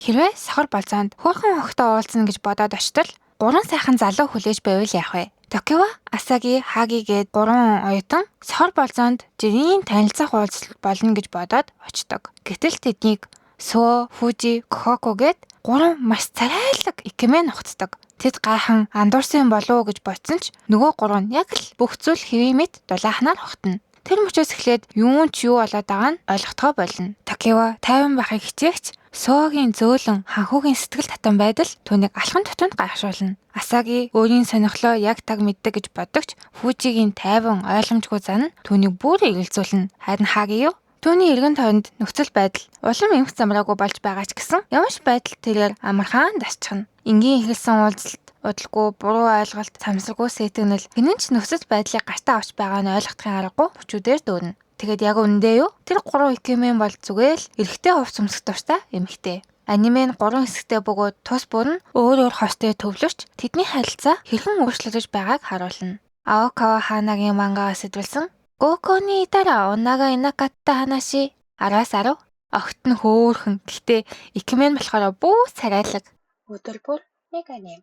Хэрвээ сохор болзоонд хөөрхөн охидоо уулзна гэж бодоод очтол 3 сайхан залуу хүлээж байвал яах вэ? Токио, Асаги, Хаги гээд 3 оюутан сохор болзоонд жирийн танилцах уулзалт болно гэж бодоод очдог. Гэтэл тэднийг Сөө, Фужи, Кохоко гээд 3 маш царайлаг икемэ нухацдаг. Тэд гайхан андуурсан болов уу гэж бодсон ч нөгөө 3 нь яг л бүх зүйл хэвээ мэд дулаахнаар хогтно. Тэр мөчөөс эхлээд юу болоод байгааг нь ойлгохдоо болно. Токио тайван байхыг хичээгч Сөөгийн зөөлөн ханхуугийн сэтгэл татан байдал түүнийг алхан тутамд гайхшуулна. Асаги өөрийн сонирхлоо яг таг мэддэг гэж боддогч Фужигийн тайван ойлгомжгүй зан нь түүнийг бүр эргэлзүүлнэ. Харин Хаги юу? Түүний эргэн тойронд нөхцөл байдал улам эмх замраагүй болж байгаа ч гэсэн ямар ч байдал тэрээр амархан дасчихна. Энгийн ихэлсэн уулзалт удалгүй буруу ойлголт, самсаргүй сэтгэнэл гэнэн ч нөхцөл байдлыг гартаа авч байгаа нь ойлгохдохын аргагүй хүчүүдээр дүүрнэ. Тэгээд яг үнэндээ юу? Тэр 3 икемэн бол зүгээр л эрэгтэй хувц өмсөх дуртай эмэгтэй. Аниме нь 3 хэсэгтэй бөгөөд тус бүр нь өөр хостой төвлөрч тэдний харилцаа хэрхэн өөрчлөгдөж байгааг харуулна. Аокава Ханагийн мангаас сэдвэлсэн Гокони Итара Онага Инакатта Ханаши 10-10 огт нь хөөхөн гэхдээ икемэн болохоор бүү царайлаг. Өдөр бүр нэг аним.